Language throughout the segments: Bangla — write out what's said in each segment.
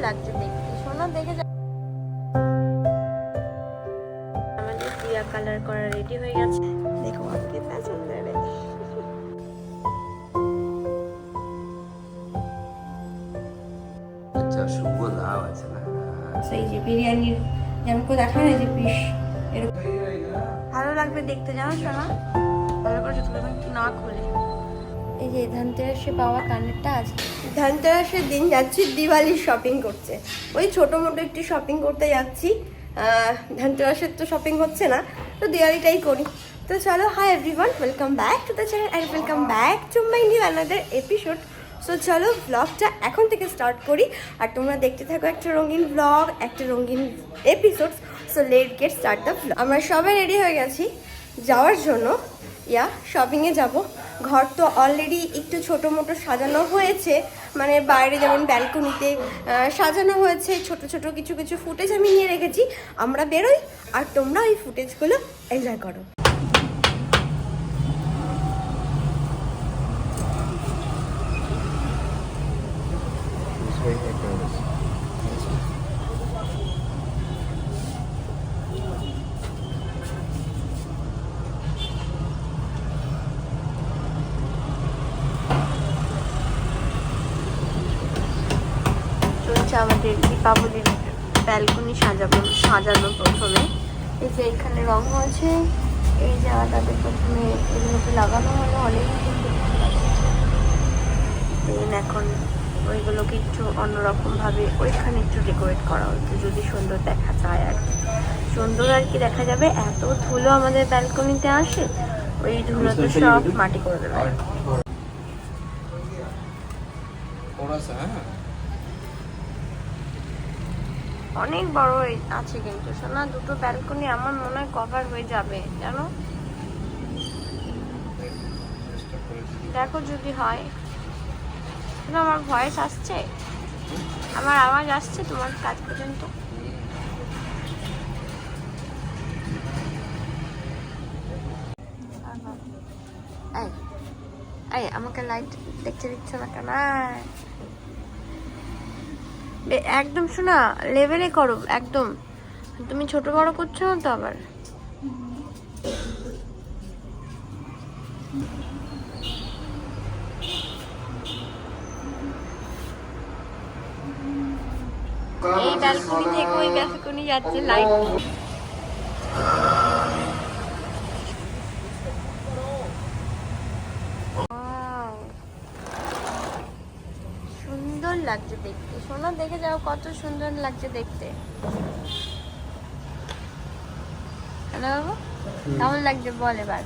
লাগছে দেখতে। সোনা দেখে যা। আমাদের দিয়া কালার করা রেডি হয়ে গেছে। দেখো আমাকে পছন্দ রে। আচ্ছা শুভ নাম আছে না? সেই যে বিরিয়ানির যেমন করে দেখা যায় যে পিস এরকম ভালো লাগবে দেখতে, জানো সোনা? ভালো করে যদি না খুলে। এই যে ধনতেরাসে পাওয়া কানেরটা আছে। ধনতেরাসের দিন যাচ্ছি দিওয়ালির শপিং করতে। ওই ছোটো মোটো একটু শপিং করতে যাচ্ছি। ধনতেরাসের তো শপিং হচ্ছে না, তো দিওয়ালিটাই করি। তো চলো, hi everyone, welcome back to the channel and welcome back to my new another episode. So চলো ব্লগটা এখন থেকে স্টার্ট করি, আর তোমরা দেখতে থাকো একটা রঙিন ব্লগ, একটা রঙিন episode. So late get start the blog. আমরা সবাই রেডি হয়ে গেছি যাওয়ার জন্য। শপিংয়ে যাব। ঘর তো অলরেডি একটু ছোটো মোটো সাজানো হয়েছে, মানে বাইরে যেমন ব্যালকনিতে সাজানো হয়েছে। ছোট ছোট কিছু কিছু ফুটেজ আমি নিয়ে রেখেছি। আমরা বেরোই আর তোমরা ওই ফুটেজগুলো এনজয় করো। আমাদের দীপাবলির ব্যালকনি সাজানো প্রথমে। এই যে এখানে রং হয়েছে, এই যে তাদের প্রথমে এগুলোকে লাগানো হলো অনেক। এখন ওইগুলোকে একটু অন্যরকম ভাবে ওইখানে একটু ডেকোরেট করা হতো, যদি সুন্দর দেখা যায় আর কি। সুন্দর আর কি দেখা যাবে। এত ধুলো আমাদের ব্যালকনিতে আসে, ওই ধুলোতে সব মাটি করে দেবে। অনেক বড় আছে কিন্তু সোনা, দুটো ব্যালকনি আমার মনে হয় কভার হয়ে যাবে, জানো? দেখো যদি হয়। আমার ভয়েস আসছে, আমার আওয়াজ আসছে তোমার কাজ পর্যন্ত? এই আমাকে লাইট দেখতে দিচ্ছে না কেন? একদম শোনা লেভেলে করো একদম। তুমি ছোট বড় করছো না তো আবার? এই ব্যালকনি থেকে ওই ব্যালকনি যাচ্ছে লাইট। সুন্দর লাগছে দেখতে। সোনা দেখে যাও কত সুন্দর লাগছে দেখতে। হ্যালো বাবু, কেমন লাগছে বল এবার?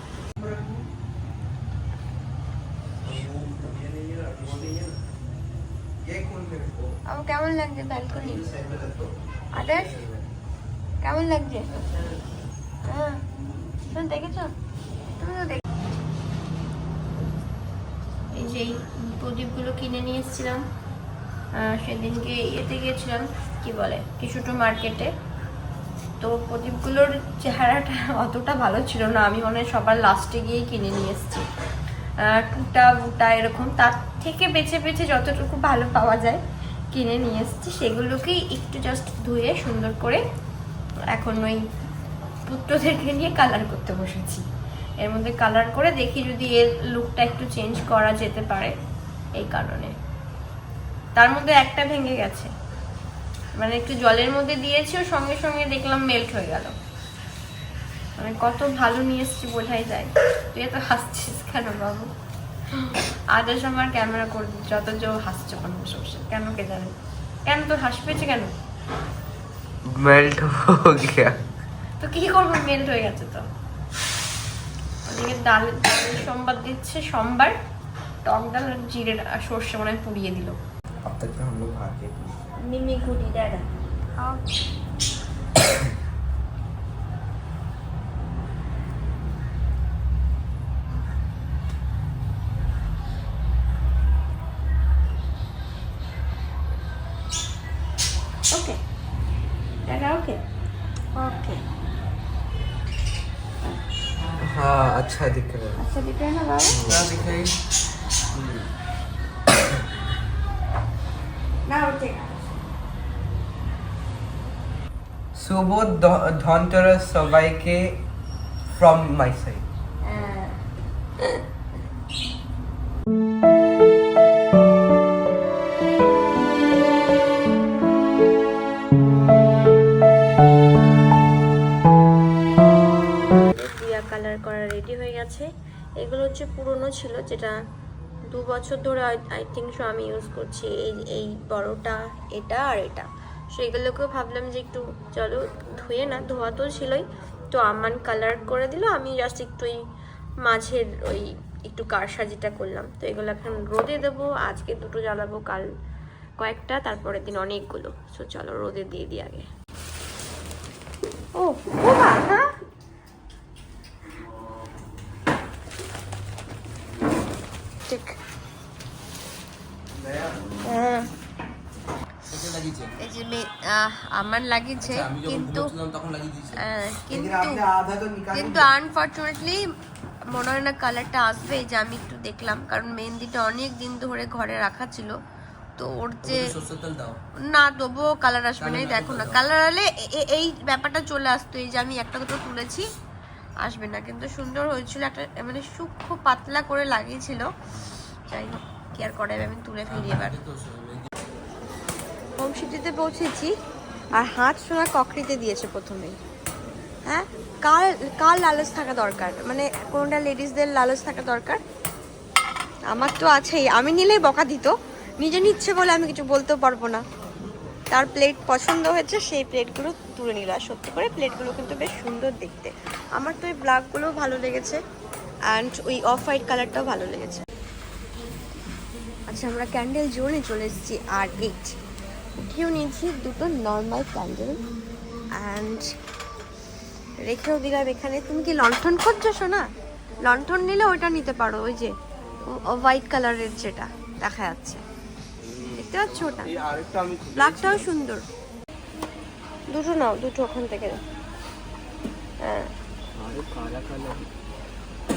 আমার কেমন লাগছে ব্যালকনি? আদেশ কেমন লাগছে? হ্যাঁ তুমি দেখেছো? তুমি তো দেখ। এই যে প্রদীপগুলো কিনে নিয়ে এসেছিলাম সেদিনকে ইয়েতে গিয়েছিলাম, কি বলে কিছুটা মার্কেটে। তো প্রদীপগুলোর চেহারাটা অতটা ভালো ছিল না, আমি মনে হয় সবার লাস্টে গিয়েই কিনে নিয়ে এসেছি। টুটা বুটা এরকম, তার থেকে বেছে বেছে যতটুকু ভালো পাওয়া যায় কিনে নিয়ে এসেছি। সেগুলোকেই একটু জাস্ট ধুয়ে সুন্দর করে এখন ওই পুত্রদেরকে নিয়ে কালার করতে বসেছি। এর মধ্যে কালার করে দেখি যদি এর লুকটা একটু চেঞ্জ করা যেতে পারে। এই কারণে তার মধ্যে একটা ভেঙে গেছে, মানে একটু জলের মধ্যে দিয়েছি, ও সঙ্গে সঙ্গে দেখলাম মেল্ট হয়ে গেল। মানে কত ভালো নিয়ে এসেছি বোঝাই যায়। তুই এত হাসছিস কেন বাবু? আজ আমার ক্যামেরা করে দিচ্ছি, যত জো হাসছে কোনো সমস্যা কেন কে জানে। কেন তোর হাসি পেয়েছে কেন? মেল্ট হো গিয়া। তো কি করবো, মেল্ট হয়ে গেছে তো। ওদিকে ডাল সোমবার দিচ্ছে, সোমবার টক ডাল আর জিরের সর্ষে মনে হয় পুড়িয়ে দিল। अब तक तो हम लोग खा के मिमी गुडी दादा हाँ ओके दादा ओके ओके हाँ अच्छा दिख रहा है। अच्छा दिख रहा है ना बाबा? क्या दिख रहा है? ना उठेगा শুভ ধনতেরাস সবাইকে from my side. কালার করা রেডি হয়ে গেছে। এগুলো হচ্ছে পুরনো ছিল, যেটা 2 বছর ধরে আই থিঙ্ক সো আমি ইউজ করছি। এই বড়টা, এটা আর এটা। সেগুলোকেও ভাবলাম যে একটু চলো ধুয়ে, না ধোয়া তো ছিলই, তো আমান কালার করে দিল। আমি জাস্ট একটু এই মাঝের ওই একটু কারসাজিটা করলাম। তো এগুলো এখন রোদে দেবো। আজকে 2টো জ্বালাবো, কাল কয়েকটা, তারপরের দিন অনেকগুলো। সো চলো রোদে দিয়ে দিই আগে। ও বাবা, ঠিক আমার লাগিয়েছে, কিন্তু কিন্তু আনফর্চুনেটলি মনে হয় না কালারটা আসবে। যে আমি একটু দেখলাম, কারণ মেহেন্দিটা অনেক দিন ধরে ঘরে রাখা ছিল, তো ওর যে না তবুও কালার আসবে না। দেখো না, কালার হলে এই ব্যাপারটা চলে আসতো। এই যে আমি একটা দুটো তুলেছি, আসবে না, কিন্তু সুন্দর হয়েছিল। একটা মানে সূক্ষ্ম পাতলা করে লাগিয়েছিল। যাই হোক, কি আর করা যাবে, আমি তুলে ফেলি এবার। হোম সিটিতে পৌঁছেছি, আর হাত সোনা ককরিতে দিয়েছে প্রথমেই। হ্যাঁ, কার লালচ থাকা দরকার, মানে কোনটা লেডিসদের লালচ থাকা দরকার? আমার তো আছেই। আমি নিলেই বকা দিত, নিজে নিচ্ছে বলে আমি কিছু বলতেও পারবো না। তার প্লেট পছন্দ হয়েছে, সেই প্লেটগুলো তুলে নিল। আর সত্যি করে প্লেটগুলো কিন্তু বেশ সুন্দর দেখতে। আমার তো এই ব্ল্যাকগুলোও ভালো লেগেছে, অ্যান্ড ওই অফ হোয়াইট কালারটাও ভালো লেগেছে। আচ্ছা, আমরা ক্যান্ডেল জোনে চলে এসেছি। আর 8 উঠেও নিয়েছি 2টো নর্মাল ক্যান্ডেল, অ্যান্ড রেখেও দিলাম এখানে। তুমি কি লণ্ঠন খুঁজছো শোনা? লণ্ঠন নিলে ওইটা নিতে পারো, ওই যে হোয়াইট কালারের যেটা দেখা যাচ্ছে, দেখতে পাচ্ছ ওটা? ব্ল্যাকটাও সুন্দর। 2টো নাও, 2টো ওখান থেকে। হ্যাঁ,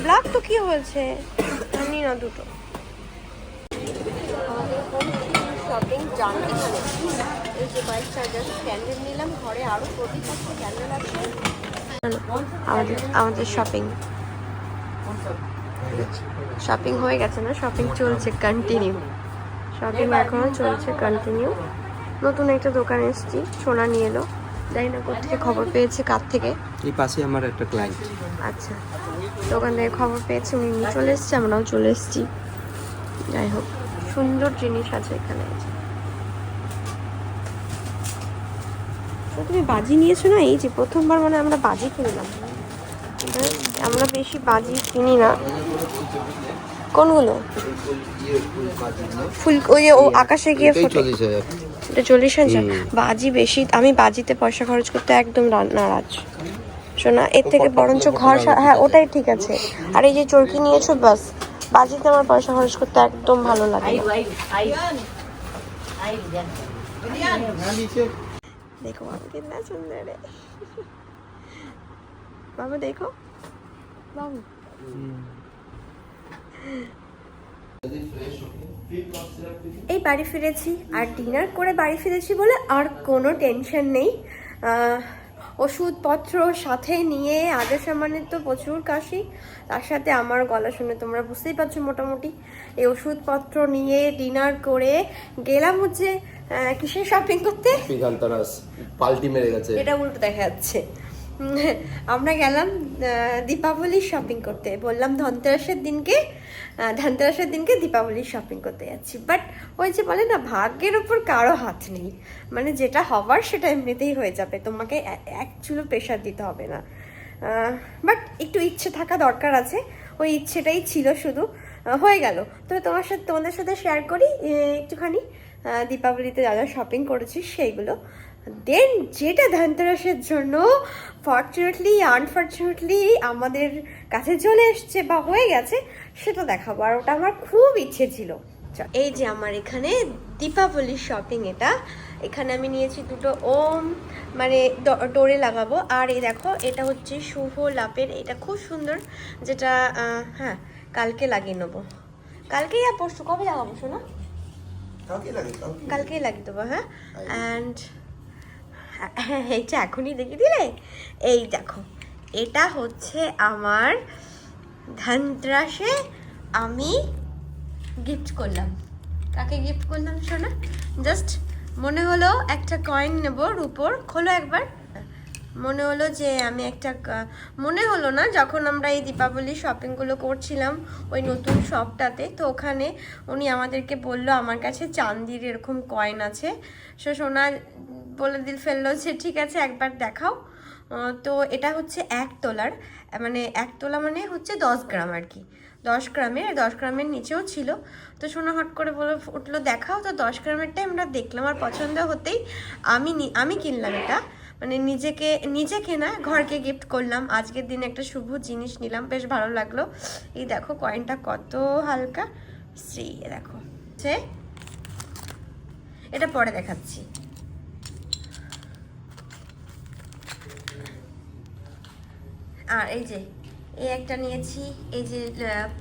ব্ল্যাক তো কি হয়েছে, নি না 2টো। শপিং জানো এখানে, এই যে কয়েকটা জাস্ট ক্যান্ডেল নিলাম। ঘরে আরো প্রদীপ আছে, ক্যান্ডেল আছে। আমাদের শপিং হয়ে গেছে না? শপিং চলছে কন্টিনিউ, শপিং এখনো চলছে কন্টিনিউ। নতুন একটা দোকানে এসেছি, সোনা নিয়ে এলো। জানি না কোথা থেকে খবর পেয়েছে, কার থেকে। এই পাশে আমার একটা ক্লায়েন্ট। আচ্ছা, দোকান থেকে খবর পেয়েছে, উনি নিয়ে চলে এসেছে, আমরাও চলে এসেছি। যাই হোক, সুন্দর জিনিস আছে এখানে। তুমি বাজি নিয়েছো না? এই যে প্রথমবার মানে আমরা বাজি কিনলাম। আমরা বেশি বাজি কিনি না। কোনগুলো? ফুল, ওই যে ও আকাশে গিয়ে ফোটে, এটা 40,000। বাজি বেশি, আমি বাজিতে পয়সা খরচ করতে একদম নারাজ শোনা। এর থেকে বরঞ্চ ঘর, হ্যাঁ ওটাই ঠিক আছে। আর এই যে চরকি নিয়েছো, বাস। বাজিতে আমার পয়সা খরচ করতে একদম ভালো লাগে না। देखो बाबू कितना सुंदर है। बाबू देखो, बाबू এই বাড়ি ফিরেছি, আর ডিনার করে বাড়ি ফিরেছি বলে আর কোনো টেনশন নেই। ওষুধপত্র সাথে নিয়ে, আগের সামানের তো প্রচুর কাশি, তার সাথে আমার গলা শুনে তোমরা বুঝতেই পারছো মোটামুটি। এই ওষুধপত্র নিয়ে ডিনার করে গেলাম হচ্ছে কিসের শপিং করতে? পাল্টি মেরে গেছে, এটা উল্টো দেখা যাচ্ছে। আমরা গেলাম দীপাবলির শপিং করতে। বললাম ধনতেরাসের দিনকে দীপাবলির শপিং করতে যাচ্ছি। বাট ওই যে বলে না, ভাগ্যের ওপর কারো হাত নেই। মানে যেটা হবার সেটা এমনিতেই হয়ে যাবে, তোমাকে এক চুলো প্রেশার দিতে হবে না। বাট একটু ইচ্ছে থাকা দরকার আছে, ওই ইচ্ছেটাই ছিল শুধু, হয়ে গেল। তবে তোমাদের সাথে শেয়ার করি একটুখানি দীপাবলিতে যা যা শপিং করেছি সেইগুলো। দেন যেটা ধনতেরাসের জন্য ফর্চুনেটলি আনফর্চুনেটলি আমাদের কাছে চলে এসছে বা হয়ে গেছে, সেটা দেখাবো। আর ওটা আমার খুব ইচ্ছে ছিল। এই যে আমার এখানে দীপাবলির শপিং, এখানে আমি নিয়েছি 2টো ওম, মানে ডোরে লাগাবো। আর এই দেখো, এটা হচ্ছে শুভ লাভের, এটা খুব সুন্দর, যেটা হ্যাঁ কালকে লাগিয়ে নেবো। কালকেই আর পরশু, কবে লাগাবো শোনা? কালকেই লাগিয়ে দেবো। হ্যাঁ, অ্যান্ড এইটা এখনই দেখিয়ে দিলে। এই দেখো, এটা হচ্ছে আমার ধনতেরাসে আমি গিফট করলাম। কাকে গিফট করলাম শোনা? জাস্ট মনে হলো একটা কয়েন নেব রুপোর। খোলো একবার। মনে হলো যে আমি একটা মনে হলো না, যখন আমরা এই দীপাবলি শপিংগুলো করছিলাম ওই নতুন শপটাতে, তো ওখানে উনি আমাদেরকে বললো আমার কাছে চান্দির এরকম কয়েন আছে। সোনা বলে ফেললো যে ঠিক আছে একবার দেখাও। তো এটা হচ্ছে 1 তোলার, মানে 1 তোলা মানে হচ্ছে 10 গ্রাম আর কি। 10 গ্রামের নিচেও ছিল। তো সোনা হট করে বলে উঠলো দেখাও। তো 10 গ্রামেরটাই আমরা দেখলাম, আর পছন্দ হতেই আমি কিনলাম এটা। মানে নিজেকে না, ঘরকে গিফট করলাম। আজকের দিনে একটা শুভ জিনিস নিলাম, বেশ ভালো লাগলো। এই দেখো কয়েনটা কত হালকা, শ্রী দেখো। এটা পরে দেখাচ্ছি। আর এই যে এই একটা নিয়েছি, এই যে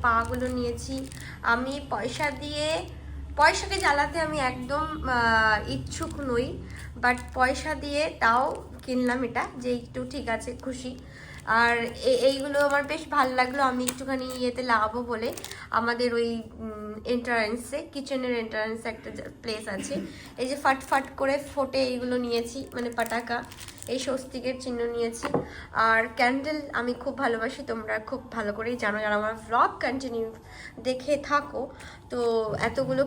পাগুলো নিয়েছি। আমি পয়সাকে জ্বালাতে আমি একদম ইচ্ছুক নই, বাট পয়সা দিয়ে তাও কিনলাম এটা, যে একটু ঠিক আছে খুশি। আর এইগুলো আমার বেশ ভালো লাগলো। আমি একটুখানি ইয়েতে লাগাবো বলে, আমাদের ওই এন্ট্রান্সে, কিচেনের এন্ট্রান্সে একটা প্লেস আছে, এই যে ফাট ফাট করে ফোটে এইগুলো নিয়েছি, মানে পাটাকা, এই স্বস্তিকের চিহ্ন নিয়েছি। আর ক্যান্ডেল আমি খুব ভালোবাসি, তোমরা খুব ভালো করেই জানো যারা আমার ভ্লগ কন্টিনিউ দেখে থাকো। তো এতগুলো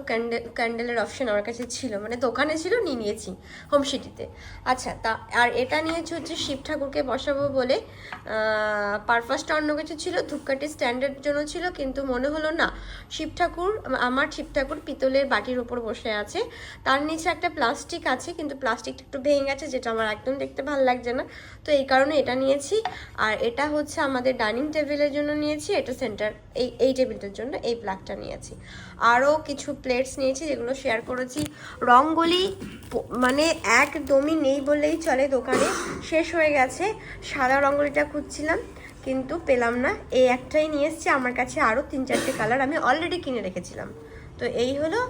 ক্যান্ডেলের অপশন আমার কাছে ছিল, মানে দোকানে ছিল, নিয়েছি হোম সিটিতে। আচ্ছা, তা আর এটা নিয়েছি হচ্ছে শিব ঠাকুরকে বসাবো বলে। পারপাসটা অন্য কিছু ছিল, ধূপকাঠি স্ট্যান্ডের জন্য ছিল, কিন্তু মনে হলো না, আমার শিব ঠাকুর পিতলের বাটির ওপর বসে আছে, তার নিচে একটা প্লাস্টিক আছে, কিন্তু প্লাস্টিকটা একটু ভেঙে গেছে, যেটা আমার একদম দেখতে ভালো লাগছে না। তো এই কারণে এটা নিয়েছি। আর এটা হচ্ছে আমাদের ডাইনিং টেবিলের জন্য নিয়েছি, এটা সেন্টার এই টেবিলটার জন্য এই প্লাগটা নিয়েছি। আরও কিছু প্লেটস নিয়েছি যেগুলো শেয়ার করেছি। রঙ্গোলি মানে একদমই নেই বললেই চলে, দোকানে শেষ হয়ে গেছে। সাদা রঙ্গোলিটা খুঁজছিলাম কিন্তু পেলাম না, এই একটাই নিয়ে এসেছি। আমার কাছে আরও 3-4টে কালার আমি অলরেডি কিনে রেখেছিলাম। তো এই হলো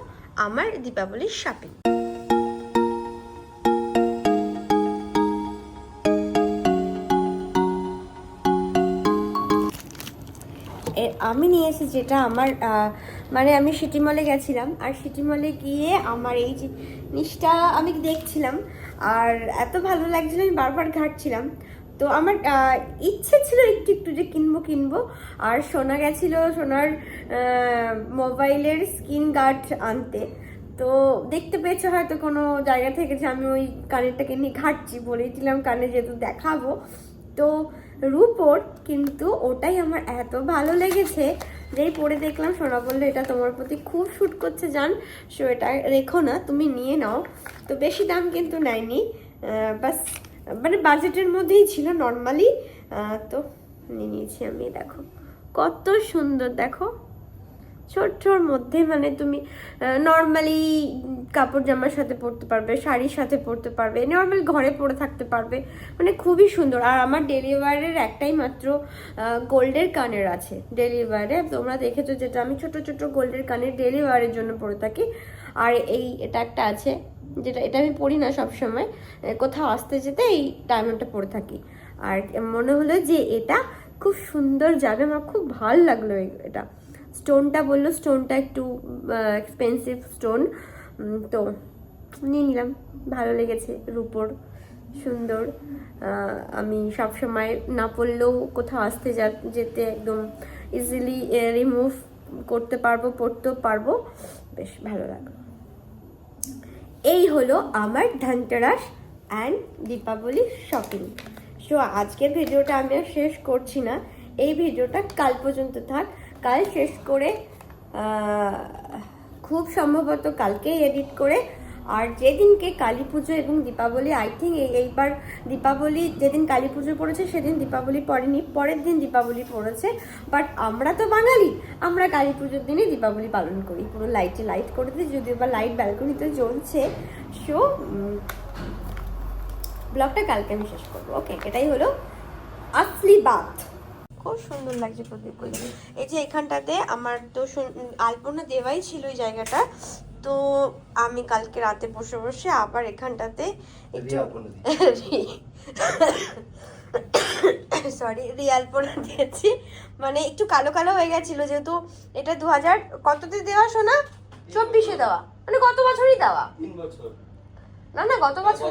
আমার দীপাবলির শপিং। আমি নিয়েছি যেটা আমার মানে আমি সিটি মলে গেছিলাম, আর সিটি মলে গিয়ে আমার এই জিনিসটা আমি দেখছিলাম, আর এত ভালো লাগছিল আমি বারবার ঘাঁটছিলাম। তো আমার ইচ্ছে ছিল একটু যে কিনবো। আর সোনা গেছিলো সোনার মোবাইলের স্ক্রিন গার্ড আনতে। তো দেখতে পেয়েছে হয়তো কোনো জায়গা থেকে যে আমি ওই কানেরটাকে নিয়ে ঘাঁটছি, বলেছিলাম কানে যেহেতু দেখাবো। তো রুপোর, কিন্তু ওটাই আমার এত ভালো লেগেছে যেই পরে দেখলাম, সোনা বললো এটা তোমার প্রতি খুব শ্যুট করছে জান, সো এটা রেখো না, তুমি নিয়ে নাও। তো বেশি দাম কিন্তু নেয়নি, বাস মানে বাজেটের মধ্যেই ছিল নর্মালি। তো নিয়ে নিয়েছি আমি। দেখো কত সুন্দর, দেখো ছোট্টর মধ্যে, মানে তুমি নর্মালি কাপড় জামার সাথে পরতে পারবে, শাড়ির সাথে পরতে পারবে, নর্মাল ঘরে পরে থাকতে পারবে, মানে খুবই সুন্দর। আর আমার ডেলি ওয়্যারের একটাই মাত্র গোল্ডের কানের আছে ডেলি ওয়্যারে, তোমরা দেখেছো, যেটা আমি ছোট ছোট গোল্ডের কানের ডেলি ওয়্যারের জন্য পরে থাকি। আর এটা একটা আছে, এটা আমি পরি না সবসময়, কোথাও আসতে যেতে এই ডায়মন্ডটা পরে থাকি। আর মনে হলো যে এটা খুব সুন্দর যাবে, আমার খুব ভালো লাগলো এটা। স্টোনটা বললো স্টোনটা একটু এক্সপেন্সিভ স্টোন, তো নিয়ে নিলাম, ভালো লেগেছে, রুপোর সুন্দর। আমি সবসময় না পরলেও কোথাও আসতে যেতে একদম ইজিলি রিমুভ করতে পারবো, পরতেও পারবো, বেশ ভালো লাগলো। এই হলো আমার Dhanteras and Deepavali shopping. So আজকের ভিডিওটা আমি আর শেষ করছি না, এই ভিডিওটা কাল পর্যন্ত থাক। কাল শেষ করে খুব সম্ভবত কালকেই এডিট করে, আর যেদিনকে কালী পুজো এবং দীপাবলি, আই থিঙ্ক এইবার দীপাবলি যেদিন কালী পুজো পড়েছে সেদিন দীপাবলি পড়েনি, পরের দিন দীপাবলি পড়েছে। বাট আমরা তো বাঙালি, আমরা কালী পুজোর দিনই দীপাবলি পালন করি, পুরো লাইট করে দিই, যদিও বা লাইট ব্যালকনিতে জ্বলছে। সো ব্লগটা কালকে আমি শেষ করবো। ওকে, এটাই হলো আসলি বাত। খুব সুন্দর লাগছে প্রদীপগুলো। এই যে এখানটাতে আমার তো আলপনা দেওয়াই ছিল, ওই জায়গাটা তো আমি কালকে রাতে বসে বসে আবার এখানটাতে একটু সরি রিয়ালপনা দিয়েছি, মানে একটু কালো কালো হয়ে গেছিল, যেহেতু এটা 2000 কততে দেওয়া শোনা, 24-এ দেওয়া, মানে গত বছরই দেওয়া, 3 বছর না না গত বছর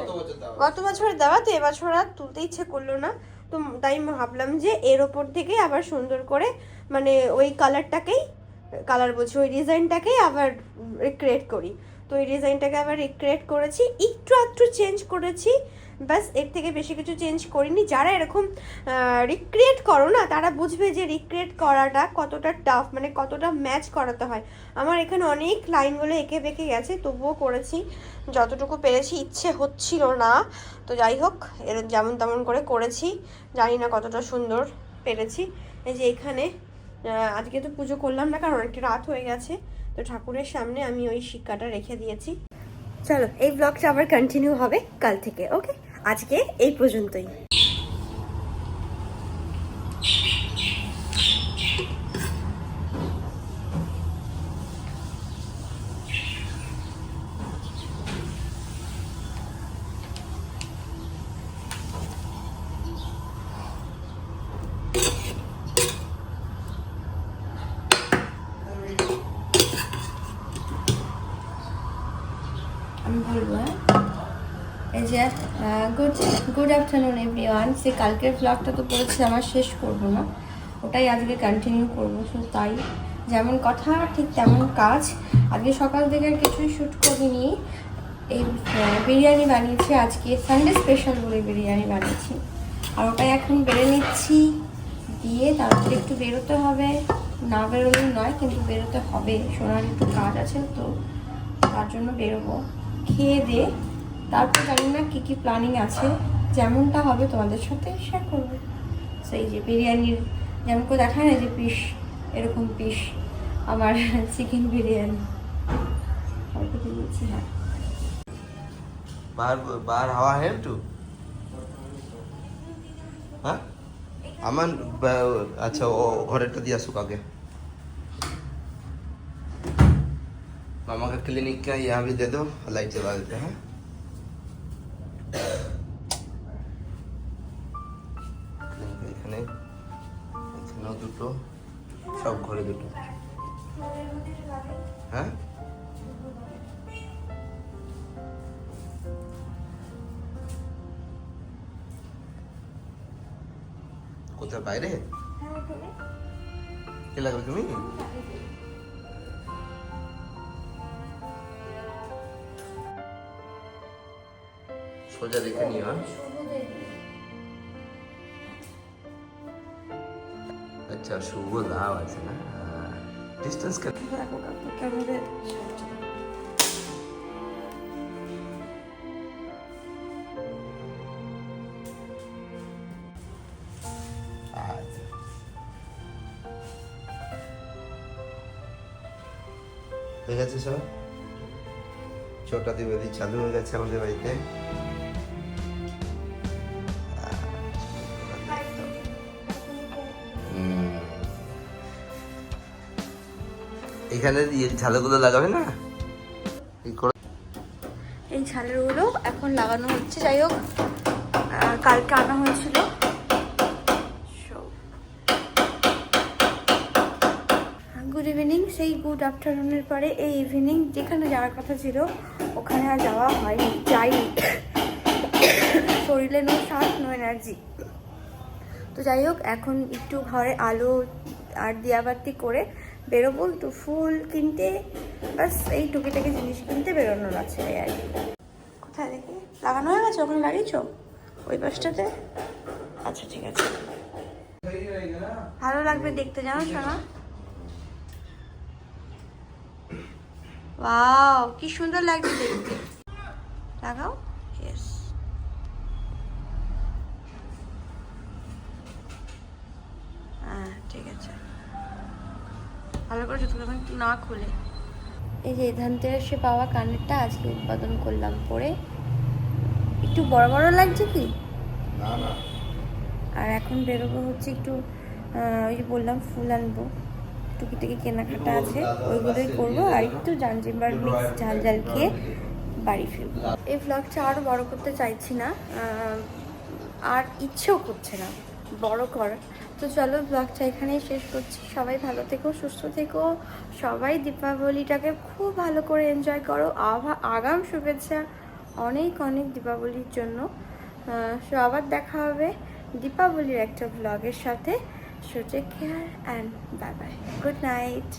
দেওয়া। তো এবছর আর তুলতে ইচ্ছে করলো না, তো তাই ভাবলাম যে এর ওপর থেকে আবার সুন্দর করে মানে ওই কালার বলছি ওই ডিজাইনটাকেই আবার রিক্রিয়েট করি। তো এই ডিজাইনটাকে আবার রিক্রিয়েট করেছি, একটু চেঞ্জ করেছি, ব্যাস, এর থেকে বেশি কিছু চেঞ্জ করিনি। যারা এরকম রিক্রিয়েট করো না তারা বুঝবে যে রিক্রিয়েট করাটা কতটা টাফ, মানে কতটা ম্যাচ করাতে হয়। আমার এখানে অনেক লাইনগুলো এঁকে বেঁকে গেছে, তবুও করেছি যতটুকু পেরেছি, ইচ্ছে হচ্ছিল না, তো যাই হোক এর যেমন তেমন করে করেছি, জানি না কতটা সুন্দর পেরেছি। এই যে এখানে আজকে তো পুজো করলাম না, কারণ অনেকটা রাত হয়ে গেছে, তো ঠাকুরের সামনে আমি ওই শিক্কাটা রেখে দিয়েছি। চলো এই ব্লগটা আবার কন্টিনিউ হবে কাল থেকে, ওকে? আজকে এই পর্যন্তই। আমি বলবো, এই যে গুড আফটারনুন এভরিওয়ান। সে কালকের ব্লগটা তো করেছি, আমার শেষ করব না, ওটাই আজকে কন্টিনিউ করবো। সো তাই যেমন কথা ঠিক তেমন কাজ। আজকে সকাল থেকে আর কিছুই শ্যুট করিনি। এই বিরিয়ানি বানিয়েছি আজকে, সানডে স্পেশাল বলে বিরিয়ানি বানিয়েছি, আর ওটাই এখন বেড়ে নিচ্ছি, দিয়ে তারপরে একটু বেরোতে হবে, না বেরোলেও নয় কিন্তু বেরোতে হবে, সোনার একটু কাজ আছে, তো তার জন্য বেরোবো। খেয়ে দিয়ে তারপর জানি না কী কী প্ল্যানিং আছে, যেমনটা হবে তোমাদের সাথে শেয়ার করবো। সেই যে বিরিয়ানির যেমন করে দেখায় না যে পিস, এরকম পিস আমার চিকেন বিরিয়ানি অল্প দিয়েছি। হ্যাঁ, बाहर हवा है একটু, হ্যাঁ আমান আচ্ছা ও ঘরেরটা দিয়ে আসুক আগে। मामा का क्लिनिक का यहाँ भी दे दो, लाइट जला देते हैं। এখানে এখানেও দুটো, সব ঘরে দুটো। হ্যাঁ কোথায় বাইরে কি লাগবে তুমি? সোজা দেখে নিও। আচ্ছা শুভ লাভ আছে না, ডিস্টেন্স হয়ে গেছে সব। ছোটা দিবাদি চালু হয়ে গেছে আমাদের বাড়িতে। এখানে ঝালগুলো লাগাবে না, এই ঝালেরগুলো এখন লাগানো হচ্ছে। যাই হোক কালকে আনা হয়েছিল। Good evening. সেই গুড আফটারনুনের পরে এই ইভিনিং যেখানে যাওয়ার কথা ছিল ওখানে আর যাওয়া হয়নি, যাইনি, শরীরে নো স্বাদ নো এনার্জি। তো যাই হোক এখন একটু ঘরে আলো আর দিয়াবাতি করে বেরোবো, একটু ফুল কিনতে, বাস এই টুকিটাকি জিনিস কিনতে বেরোনোর আছে আর কি। কোথায় দেখি লাগানো হয়ে গেছে? ওখানে লাগিয়েছো ওই পাশটাতে? আচ্ছা ঠিক আছে, ভালো লাগবে দেখতে, জানো শোনা। ওয়াও কি সুন্দর লাগছে দেখতে, লাগাও। ইয়েস, হ্যাঁ ঠিক আছে, ভালো করে যতক্ষণ একটু না খুলে। এই যে ধনতেরাসে পাওয়া কানেরটা আজকে উৎপাদন করলাম পরে, একটু বড় বড় লাগছে কি না না। আর এখন বেরোবো হচ্ছে একটু ওই যে বললাম ফুল আনবো, টুকিটাকি কেনাকাটা আছে, ওইগুলোই করবো। আর একটু জাঞ্জিবার মিক্স ঝাল ঝাল খেয়ে বাড়ি ফিরবো। এই ভ্লগটা আরও বড় করতে চাইছি না, আর ইচ্ছেও করছে না বড় করার। তো চলো ব্লগটা এখানেই শেষ করছি। সবাই ভালো থেকো, সুস্থ থেকো, সবাই দীপাবলিটাকে খুব ভালো করে এনজয় করো। আগাম শুভেচ্ছা অনেক অনেক দীপাবলির জন্য। সো আবার দেখা হবে দীপাবলির একটা ভ্লগের সাথে। So take care and bye bye, good night.